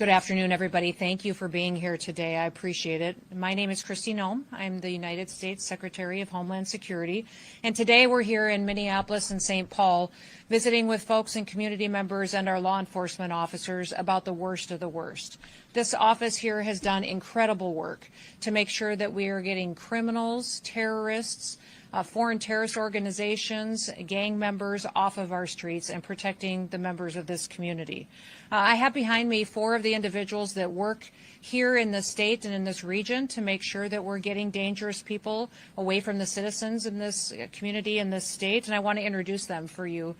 Good afternoon, everybody. Thank you for being here today. I appreciate it. My name is Christy Nome. I'm the United States Secretary of Homeland Security. And today we're here in Minneapolis and St. Paul visiting with folks and community members and our law enforcement officers about the worst of the worst. This office here has done incredible work to make sure that we are getting criminals, terrorists, foreign terrorist organizations, gang members off of our streets and protecting the members of this community. I have behind me 4 of the individuals that work here in the state and in this region to make sure that we're getting dangerous people away from the citizens in this community in this state, and I want to introduce them for you.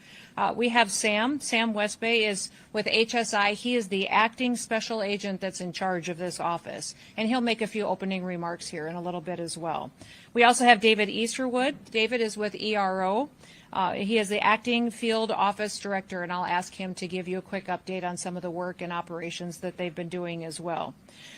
We have Sam Westbay is with HSI. He is the acting special agent that's in charge of this office, and he'll make a few opening remarks here in a little bit as well. We also have David Easterwood. David is with ERO. He is the acting field office director, and I'll ask him to give you a quick update on some of the work and operations that they've been doing as well.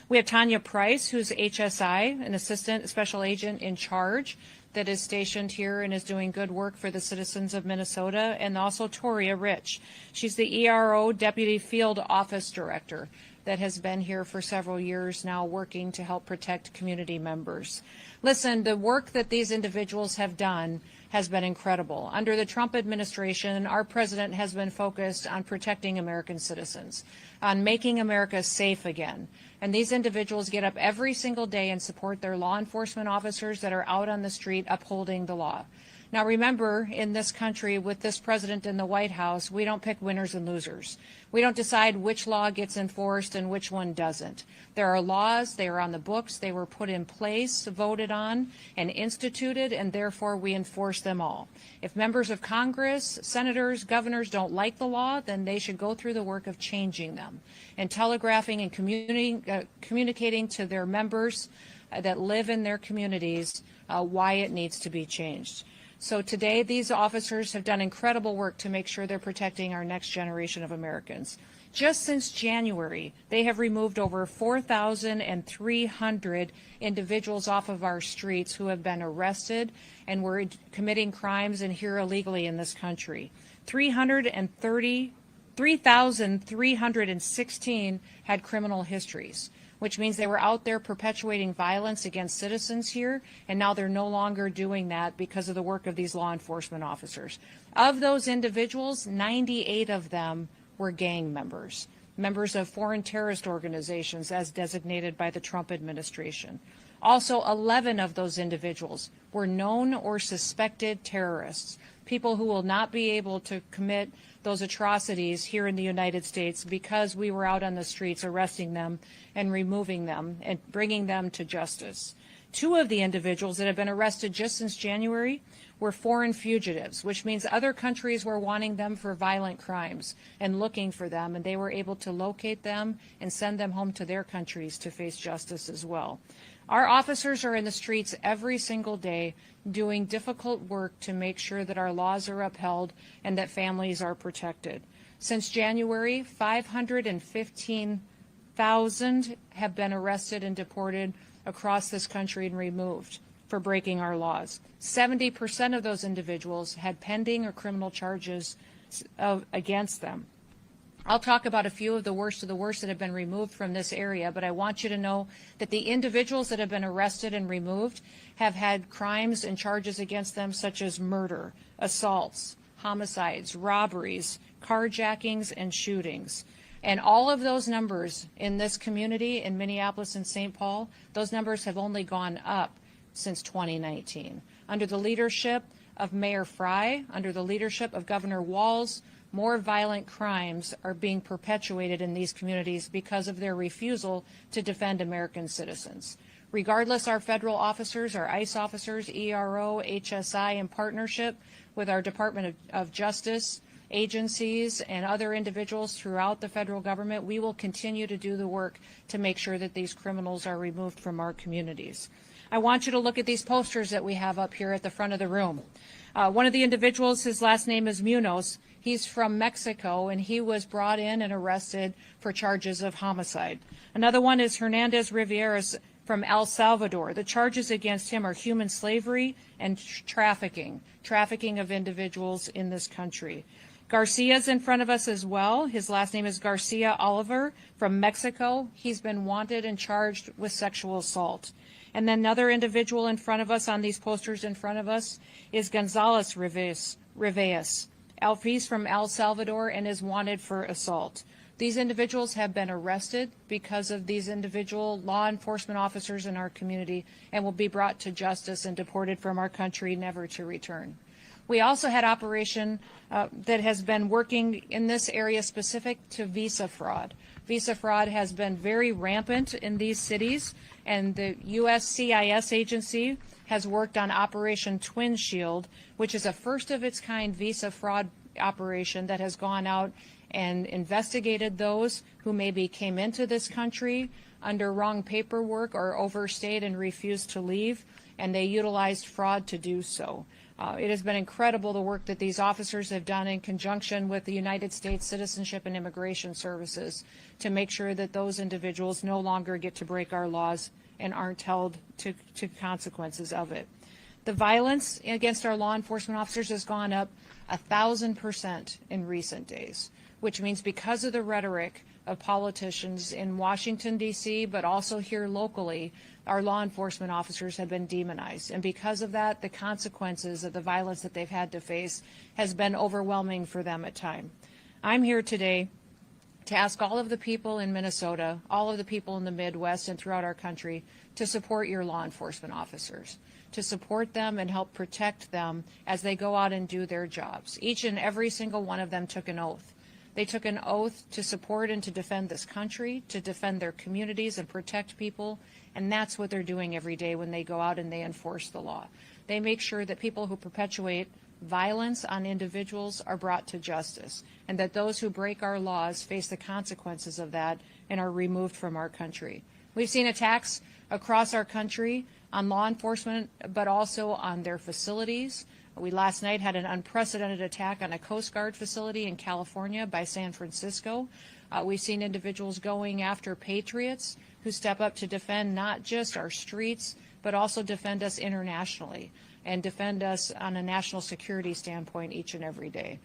We have Tanya Price, who's HSI, an assistant special agent in charge that is stationed here and is doing good work for the citizens of Minnesota, and also Toria Rich. She's the ERO deputy field office director that has been here for several years now working to help protect community members. Listen, the work that these individuals have done has been incredible. Under the Trump administration, our president has been focused on protecting American citizens, on making America safe again. And these individuals get up every single day and support their law enforcement officers that are out on the street upholding the law. Now remember, in this country, with this president in the White House, we don't pick winners and losers. We don't decide which law gets enforced and which one doesn't. There are laws, they are on the books, they were put in place, voted on, and instituted, and therefore we enforce them all. If members of Congress, senators, governors don't like the law, then they should go through the work of changing them and telegraphing and communicating to their members that live in their communities why it needs to be changed. So today, these officers have done incredible work to make sure they're protecting our next generation of Americans. Just since January, they have removed over 4,300 individuals off of our streets who have been arrested and were committing crimes and here illegally in this country. 3,316 had criminal histories, which means they were out there perpetuating violence against citizens here, and now they're no longer doing that because of the work of these law enforcement officers. Of those individuals, 98 of them were gang members, members of foreign terrorist organizations as designated by the Trump administration. Also, 11 of those individuals were known or suspected terrorists, people who will not be able to commit those atrocities here in the United States because we were out on the streets arresting them and removing them and bringing them to justice. 2 of the individuals that have been arrested just since January were foreign fugitives, which means other countries were wanting them for violent crimes and looking for them, and they were able to locate them and send them home to their countries to face justice as well. Our officers are in the streets every single day doing difficult work to make sure that our laws are upheld and that families are protected. Since January, 515,000 have been arrested and deported across this country and removed for breaking our laws. 70% of those individuals had pending or criminal charges against them. I'll talk about a few of the worst that have been removed from this area, but I want you to know that the individuals that have been arrested and removed have had crimes and charges against them such as murder, assaults, homicides, robberies, carjackings, and shootings. And all of those numbers in this community in Minneapolis and St. Paul, those numbers have only gone up since 2019. Under the leadership of Mayor Fry, under the leadership of Governor Walz, more violent crimes are being perpetuated in these communities because of their refusal to defend American citizens. Regardless, our federal officers, our ICE officers, ERO, HSI, in partnership with our Department of Justice agencies and other individuals throughout the federal government, we will continue to do the work to make sure that these criminals are removed from our communities. I want you to look at these posters that we have up here at the front of the room. One of the individuals, his last name is Munoz. He's from Mexico, and he was brought in and arrested for charges of homicide. Another one is Hernandez Rivieras from El Salvador. The charges against him are human slavery and trafficking of individuals in this country. Garcia's in front of us as well. His last name is Garcia Oliver from Mexico. He's been wanted and charged with sexual assault. And then another individual in front of us on these posters in front of us is Gonzalez Rivas. He's from El Salvador and is wanted for assault. These individuals have been arrested because of these individual law enforcement officers in our community and will be brought to justice and deported from our country, never to return. We also had operation that has been working in this area specific to visa fraud. Visa fraud has been very rampant in these cities, and the USCIS agency has worked on Operation Twin Shield, which is a first of its kind visa fraud operation that has gone out and investigated those who maybe came into this country under wrong paperwork or overstayed and refused to leave, and they utilized fraud to do so. It has been incredible the work that these officers have done in conjunction with the United States Citizenship and Immigration Services to make sure that those individuals no longer get to break our laws and aren't held to consequences of it. The violence against our law enforcement officers has gone up 1,000% in recent days, which means because of the rhetoric of politicians in Washington, D.C., but also here locally, our law enforcement officers have been demonized. And because of that, the consequences of the violence that they've had to face has been overwhelming for them at times. I'm here today to ask all of the people in Minnesota, all of the people in the Midwest and throughout our country to support your law enforcement officers, to support them and help protect them as they go out and do their jobs. Each and every single one of them took an oath. They took an oath to support and to defend this country, to defend their communities and protect people, and that's what they're doing every day when they go out and they enforce the law. They make sure that people who perpetuate violence on individuals are brought to justice, and that those who break our laws face the consequences of that and are removed from our country. We've seen attacks across our country on law enforcement, but also on their facilities. We last night had an unprecedented attack on a Coast Guard facility in California by San Francisco. We've seen individuals going after patriots who step up to defend not just our streets, but also defend us internationally and defend us on a national security standpoint each and every day.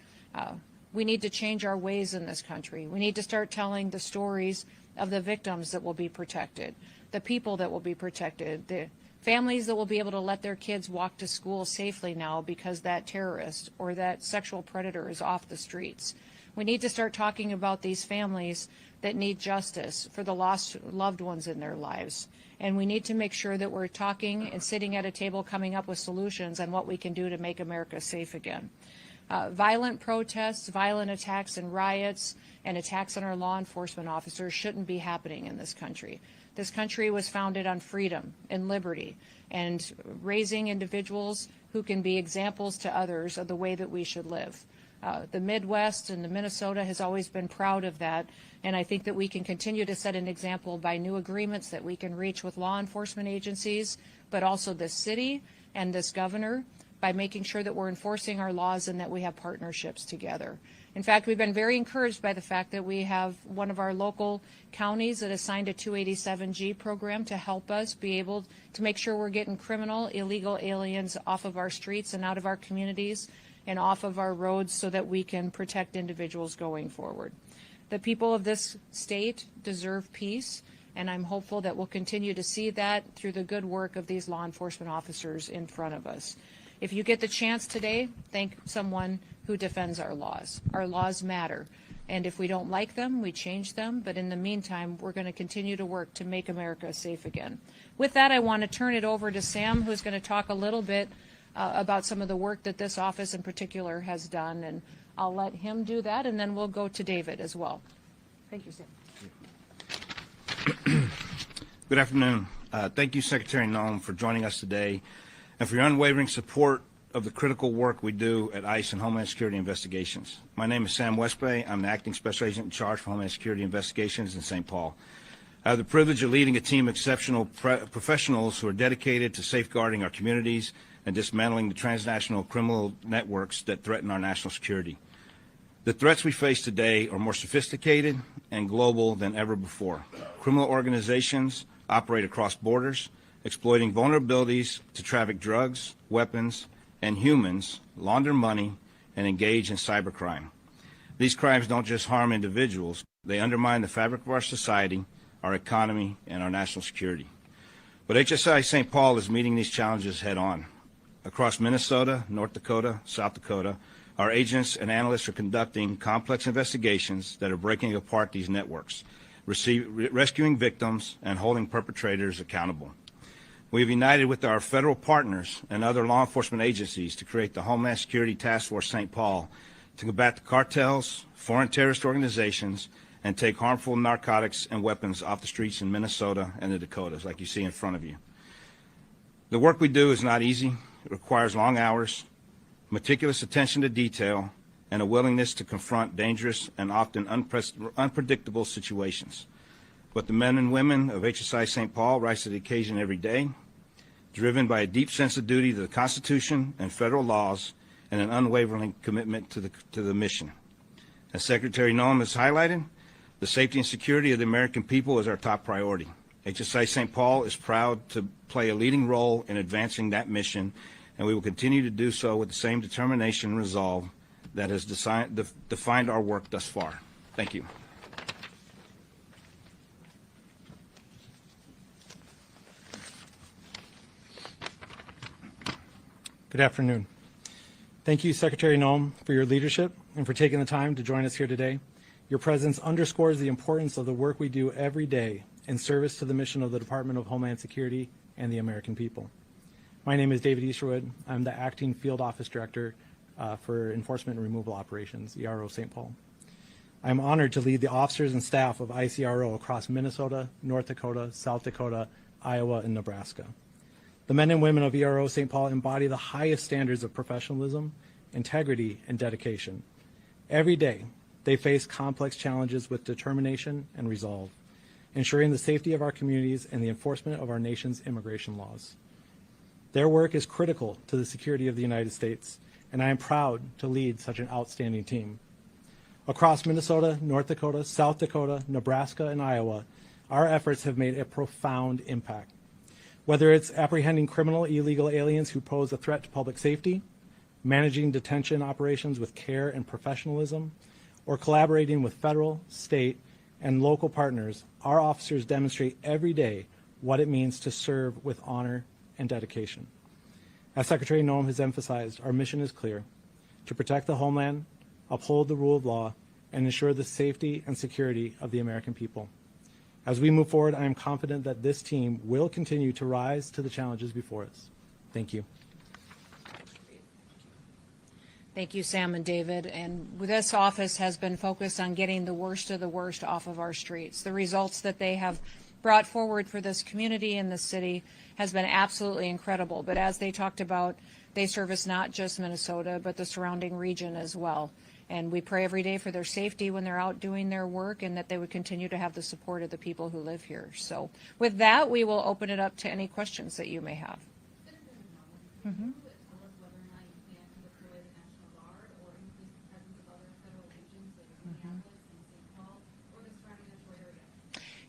We need to change our ways in this country. We need to start telling the stories of the victims that will be protected, the people that will be protected, the families that will be able to let their kids walk to school safely now because that terrorist or that sexual predator is off the streets. We need to start talking about these families that need justice for the lost loved ones in their lives. And we need to make sure that we're talking and sitting at a table coming up with solutions on what we can do to make America safe again. Violent protests, violent attacks and riots, and attacks on our law enforcement officers shouldn't be happening in this country. This country was founded on freedom and liberty and raising individuals who can be examples to others of the way that we should live. The Midwest and the Minnesota has always been proud of that, and I think that we can continue to set an example by new agreements that we can reach with law enforcement agencies, but also this city and this governor, by making sure that we're enforcing our laws and that we have partnerships together. In fact, we've been very encouraged by the fact that we have one of our local counties that has signed a 287G program to help us be able to make sure we're getting criminal, illegal aliens off of our streets and out of our communities and off of our roads so that we can protect individuals going forward. The people of this state deserve peace, and I'm hopeful that we'll continue to see that through the good work of these law enforcement officers in front of us. If you get the chance today, thank someone who defends our laws. Our laws matter, and if we don't like them, we change them, but in the meantime, we're going to continue to work to make America safe again. With that, I want to turn it over to Sam, who's going to talk a little bit about some of the work that this office in particular has done, and I'll let him do that, and then we'll go to David as well. Thank you, Sam. Good afternoon. Thank you, Secretary Noem, for joining us today and for your unwavering support of the critical work we do at ICE and Homeland Security Investigations. My name is Sam Westbay. I'm the Acting Special Agent in charge for Homeland Security Investigations in St. Paul. I have the privilege of leading a team of exceptional professionals who are dedicated to safeguarding our communities and dismantling the transnational criminal networks that threaten our national security. The threats we face today are more sophisticated and global than ever before. Criminal organizations operate across borders, exploiting vulnerabilities to traffic drugs, weapons, and humans, launder money, and engage in cybercrime. These crimes don't just harm individuals, they undermine the fabric of our society, our economy, and our national security. But HSI St. Paul is meeting these challenges head on. Across Minnesota, North Dakota, South Dakota, our agents and analysts are conducting complex investigations that are breaking apart these networks, rescuing victims, and holding perpetrators accountable. We have united with our federal partners and other law enforcement agencies to create the Homeland Security Task Force St. Paul to combat the cartels, foreign terrorist organizations, and take harmful narcotics and weapons off the streets in Minnesota and the Dakotas, like you see in front of you. The work we do is not easy. It requires long hours, meticulous attention to detail, and a willingness to confront dangerous and often unpredictable situations. But the men and women of HSI St. Paul rise to the occasion every day, driven by a deep sense of duty to the Constitution and federal laws and an unwavering commitment to the mission. As Secretary Noem has highlighted, the safety and security of the American people is our top priority. HSI St. Paul is proud to play a leading role in advancing that mission, and we will continue to do so with the same determination and resolve that has defined our work thus far. Thank you. Good afternoon. Thank you, Secretary Noem, for your leadership and for taking the time to join us here today. Your presence underscores the importance of the work we do every day in service to the mission of the Department of Homeland Security and the American people. My name is David Easterwood. I'm the Acting Field Office Director for Enforcement and Removal Operations, ERO St. Paul. I'm honored to lead the officers and staff of ICRO across Minnesota, North Dakota, South Dakota, Iowa, and Nebraska. The men and women of ERO St. Paul embody the highest standards of professionalism, integrity, and dedication. Every day, they face complex challenges with determination and resolve, ensuring the safety of our communities and the enforcement of our nation's immigration laws. Their work is critical to the security of the United States, and I am proud to lead such an outstanding team. Across Minnesota, North Dakota, South Dakota, Nebraska, and Iowa, our efforts have made a profound impact. Whether it's apprehending criminal illegal aliens who pose a threat to public safety, managing detention operations with care and professionalism, or collaborating with federal, state, and local partners, our officers demonstrate every day what it means to serve with honor and dedication. As Secretary Noem has emphasized, our mission is clear: to protect the homeland, uphold the rule of law, and ensure the safety and security of the American people. As we move forward, I am confident that this team will continue to rise to the challenges before us. Thank you. Thank you, Sam and David. And this office has been focused on getting the worst of the worst off of our streets. The results that they have brought forward for this community and this city has been absolutely incredible. But as they talked about, they service not just Minnesota, but the surrounding region as well. And we pray every day for their safety when they're out doing their work, and that they would continue to have the support of the people who live here. So with that, we will open it up to any questions that you may have. Mm-hmm.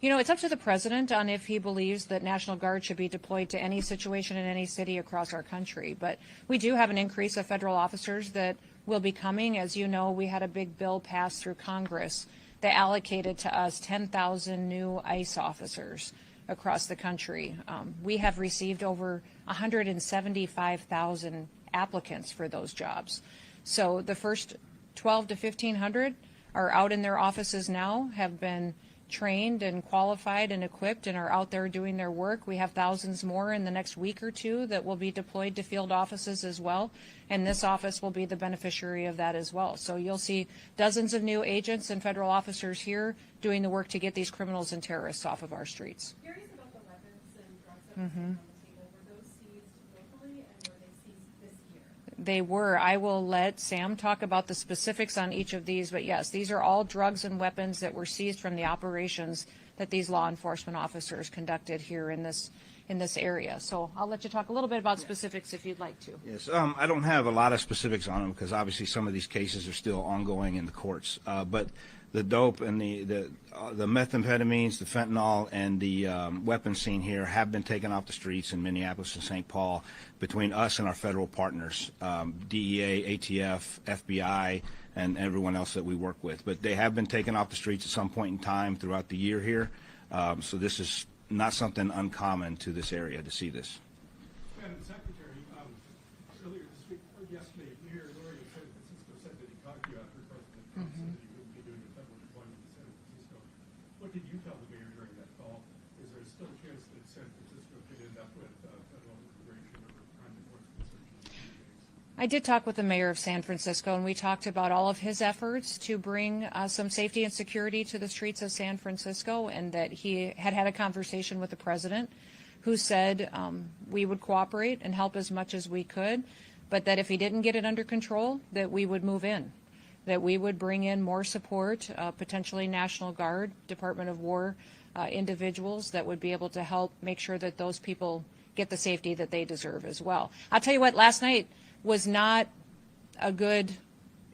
You know, it's up to the president on if he believes that National Guard should be deployed to any situation in any city across our country. But we do have an increase of federal officers that will be coming. As you know, we had a big bill passed through Congress that allocated to us 10,000 new ICE officers across the country. We have received over 175,000 applicants for those jobs. So the first 12 to 1,500 are out in their offices now, have been trained and qualified and equipped and are out there doing their work. We have thousands more in the next week or two that will be deployed to field offices as well, and this office will be the beneficiary of that as well. So you'll see dozens of new agents and federal officers here doing the work to get these criminals and terrorists off of our streets. Curious about the weapons and drugs that were on the table. Were those seized locally, and were they seized this year? They were. I will let Sam talk about the specifics on each of these, but yes, these are all drugs and weapons that were seized from the operations that these law enforcement officers conducted here in this area. So I'll let you talk a little bit about specifics if you'd like to. Yes, I don't have a lot of specifics on them because obviously some of these cases are still ongoing in the courts. But the dope and the methamphetamines, the fentanyl, and the weapons seen here have been taken off the streets in Minneapolis and St. Paul between us and our federal partners, DEA, ATF, FBI, and everyone else that we work with. But they have been taken off the streets at some point in time throughout the year here. So this is not something uncommon to this area to see this. Madam Secretary, earlier this week, or yesterday, Mayor Lurie of San Francisco said that he talked to you after President Trump said that he wouldn't be doing a federal deployment to San Francisco. What did you tell the mayor during that call? Is there still a chance that San Francisco could end up with federal immigration or crime enforcement searches in a few days? I did talk with the mayor of San Francisco, and we talked about all of his efforts to bring some safety and security to the streets of San Francisco, and that he had had a conversation with the president, who said we would cooperate and help as much as we could, but that if he didn't get it under control, that we would move in, that we would bring in more support, potentially National Guard, Department of War individuals that would be able to help make sure that those people get the safety that they deserve as well. I'll tell you what, last night was not a good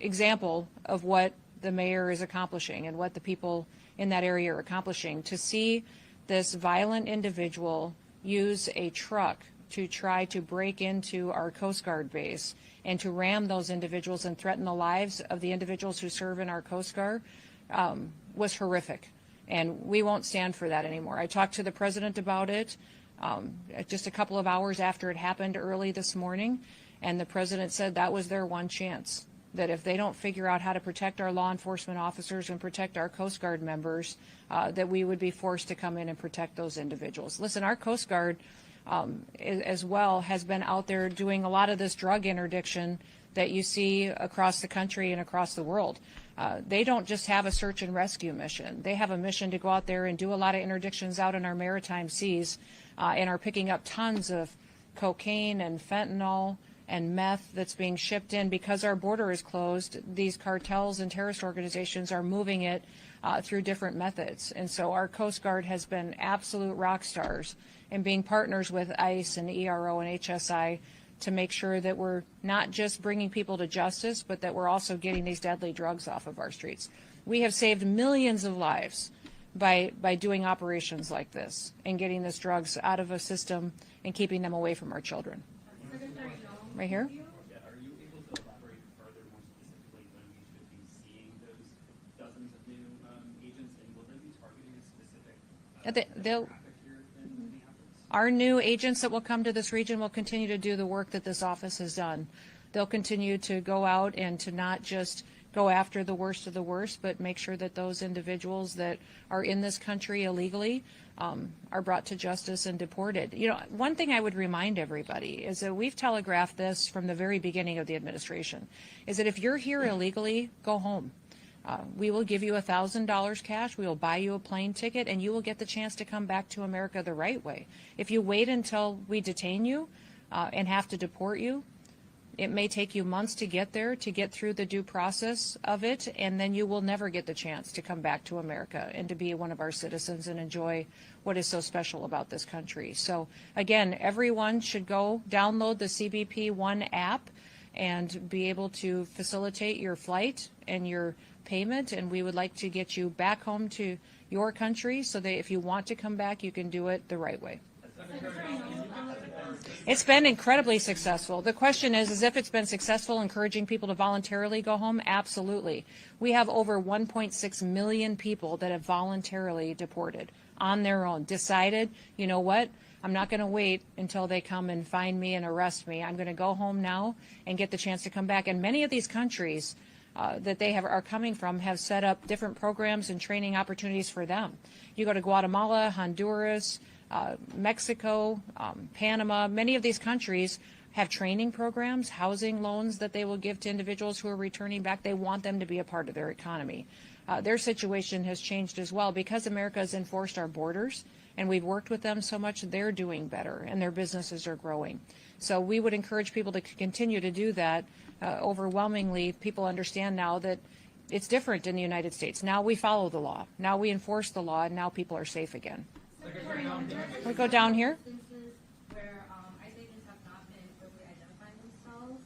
example of what the mayor is accomplishing and what the people in that area are accomplishing. To see this violent individual use a truck to try to break into our Coast Guard base and to ram those individuals and threaten the lives of the individuals who serve in our Coast Guard was horrific. And we won't stand for that anymore. I talked to the president about it just a couple of hours after it happened early this morning, and the president said that was their one chance, that if they don't figure out how to protect our law enforcement officers and protect our Coast Guard members, that we would be forced to come in and protect those individuals. Listen, our Coast Guard as well has been out there doing a lot of this drug interdiction that you see across the country and across the world. They don't just have a search and rescue mission. They have a mission to go out there and do a lot of interdictions out in our maritime seas and are picking up tons of cocaine and fentanyl and meth that's being shipped in. Because our border is closed, these cartels and terrorist organizations are moving it through different methods. And so our Coast Guard has been absolute rock stars in being partners with ICE and ERO and HSI to make sure that we're not just bringing people to justice, but that we're also getting these deadly drugs off of our streets. We have saved millions of lives by doing operations like this and getting these drugs out of a system and keeping them away from our children. Right here? Are you able to elaborate further, more specifically, when we should be seeing those dozens of new agents, and will they be targeting a specific traffic here in Minneapolis? Our new agents that will come to this region will continue to do the work that this office has done. They'll continue to go out and to not just go after the worst of the worst, but make sure that those individuals that are in this country illegally are brought to justice and deported. You know, one thing I would remind everybody is that we've telegraphed this from the very beginning of the administration, is that if you're here illegally, go home. We will give you $1,000 cash. We will buy you a plane ticket, and you will get the chance to come back to America the right way. If you wait until we detain you and have to deport you, it may take you months to get there, to get through the due process of it, and then you will never get the chance to come back to America and to be one of our citizens and enjoy what is so special about this country. So again, everyone should go download the CBP One app and be able to facilitate your flight and your payment, and we would like to get you back home to your country so that if you want to come back, you can do it the right way. It's been incredibly successful. The question is if it's been successful encouraging people to voluntarily go home? Absolutely. We have over 1.6 million people that have voluntarily deported on their own, decided, you know what, I'm not going to wait until they come and find me and arrest me. I'm going to go home now and get the chance to come back. And many of these countries that they are coming from have set up different programs and training opportunities for them. You go to Guatemala, Honduras, Mexico, Panama, many of these countries have training programs, housing loans that they will give to individuals who are returning back. They want them to be a part of their economy. Their situation has changed as well because America has enforced our borders and we've worked with them so much. They're doing better and their businesses are growing. So we would encourage people to continue to do that. Overwhelmingly, people understand now that it's different in the United States. Now we follow the law. Now we enforce the law, and now people are safe again. We go down here. Instances where ICE agents have not been appropriately identifying themselves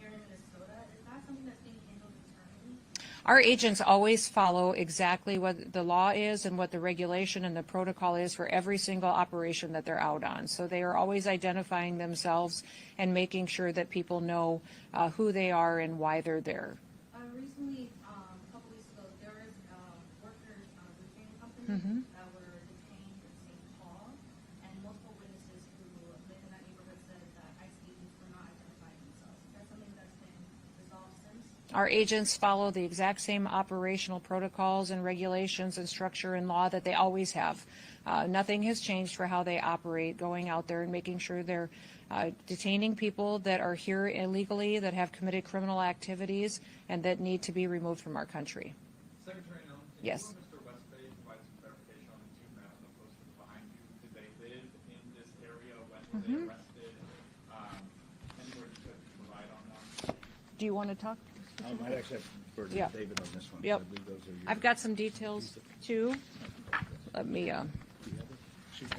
here in Minnesota, is that something that's being handled internally? Our agents always follow exactly what the law is and what the regulation and the protocol is for every single operation that they're out on. So they are always identifying themselves and making sure that people know who they are and why they're there. Recently, that were detained in St. Paul, and multiple witnesses who live in that neighborhood said that ICE agents were not identifying themselves. Is that something that's been resolved since? Our agents follow the exact same operational protocols and regulations and structure and law that they always have. Nothing has changed for how they operate, going out there and making sure they're detaining people that are here illegally, that have committed criminal activities, and that need to be removed from our country. Secretary Noem, can Yes. you and Mr. Westbay provide some clarification on the two men on the posters behind you? Did they live in this area? When were they arrested? Any more details you can provide on that? Do you want to talk? I might actually have to refer to Yeah. David on this one. Yep. I believe those are yours. I've got some details too. Let me,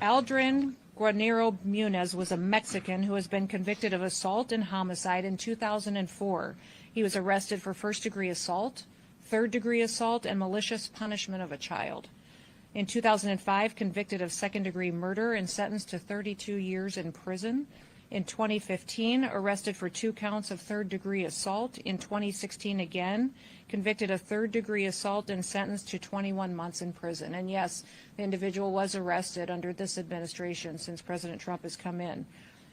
Aldrin Guarnero Muniz was a Mexican who has been convicted of assault and homicide in 2004. He was arrested for first-degree assault, third-degree assault, and malicious punishment of a child. In 2005, convicted of second-degree murder and sentenced to 32 years in prison. In 2015, arrested for 2 counts of third-degree assault. In 2016, again, convicted of third-degree assault and sentenced to 21 months in prison. And yes, the individual was arrested under this administration since President Trump has come in.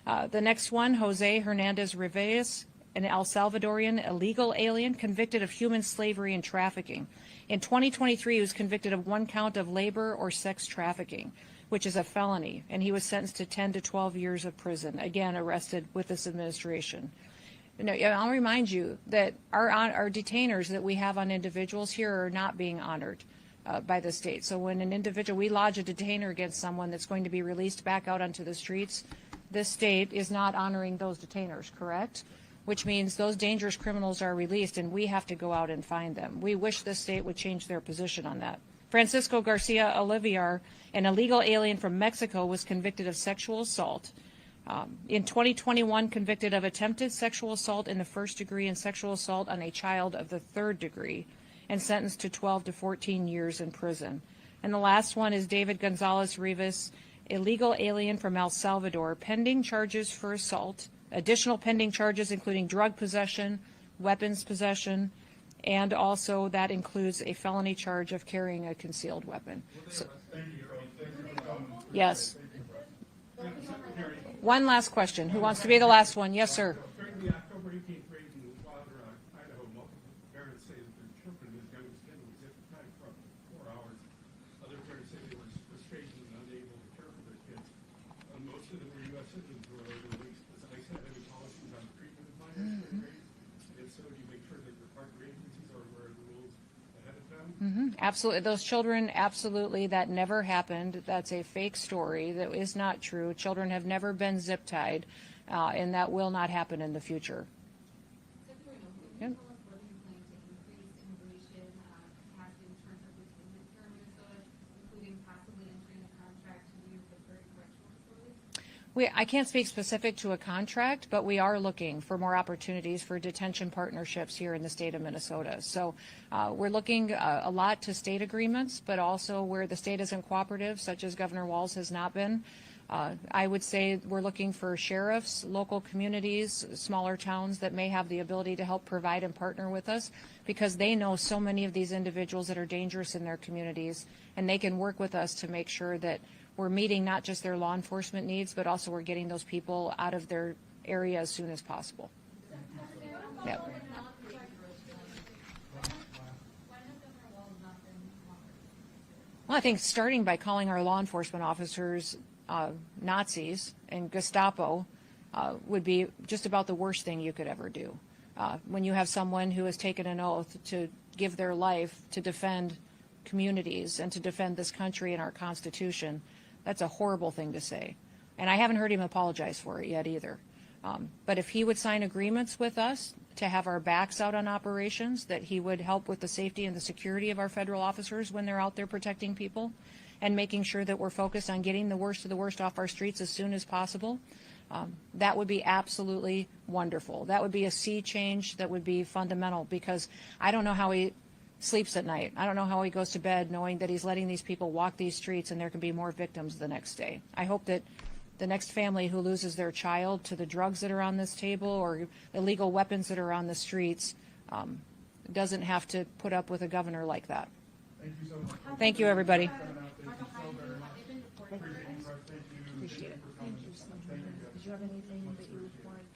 The next one, Jose Hernandez Rivas, an El Salvadorian illegal alien convicted of human slavery and trafficking. In 2023, he was convicted of 1 count of labor or sex trafficking, which is a felony, and he was sentenced to 10 to 12 years of prison, again arrested with this administration. I'll remind you that our detainers that we have on individuals here are not being honored by the state. So when an individual, we lodge a detainer against someone that's going to be released back out onto the streets, this state is not honoring those detainers, correct? Which means those dangerous criminals are released and we have to go out and find them. We wish the state would change their position on that. Francisco Garcia Olivier, an illegal alien from Mexico, was convicted of sexual assault. In 2021, convicted of attempted sexual assault in the first degree and sexual assault on a child of the third degree, and sentenced to 12 to 14 years in prison. And the last one is David Gonzalez Rivas, illegal alien from El Salvador, pending charges for assault, additional pending charges including drug possession, weapons possession, and also that includes a felony charge of carrying a concealed weapon. So, yes. One last question. Who wants to be the last one? Yes, sir. During the October 18th raid in Wilder, Idaho, multiple parents say that their children, as young as 10, was hypnotized for up to 4 hours. Other parents say they were frustrated and unable to care for their kids. Most of them were U.S. citizens who were later released. Does ICE have any policies on treatment of minors during raids? And if so, do you make sure that your partner agencies are aware of the rules ahead of time? Absolutely. Those children, absolutely, that never happened. That's a fake story. That is not true. Children have never been zip tied, and that will not happen in the future. Secretary Noem, Yep. can you tell us whether you plan to increase immigration capacity in terms of recruitment here in Minnesota, including possibly entering a contract to use the third correctional facilities? I can't speak specific to a contract, but we are looking for more opportunities for detention partnerships here in the state of Minnesota. So we're looking a lot to state agreements, but also where the state isn't cooperative, such as Governor Walz has not been. I would say we're looking for sheriffs, local communities, smaller towns that may have the ability to help provide and partner with us because they know so many of these individuals that are dangerous in their communities, and they can work with us to make sure that we're meeting not just their law enforcement needs, but also we're getting those people out of their area as soon as possible. Yep. Well, I think starting by calling our law enforcement officers Nazis and Gestapo would be just about the worst thing you could ever do. When you have someone who has taken an oath to give their life to defend communities and to defend this country and our Constitution, that's a horrible thing to say. And I haven't heard him apologize for it yet either. But if he would sign agreements with us to have our backs out on operations, that he would help with the safety and the security of our federal officers when they're out there protecting people and making sure that we're focused on getting the worst of the worst off our streets as soon as possible, that would be absolutely wonderful. That would be a sea change that would be fundamental because I don't know how he sleeps at night. I don't know how he goes to bed knowing that he's letting these people walk these streets and there can be more victims the next day. I hope that the next family who loses their child to the drugs that are on this table or illegal weapons that are on the streets doesn't have to put up with a governor like that. Thank you so much. Thank you, everybody. appreciate it. Thank you so much. Did you have anything that you wanted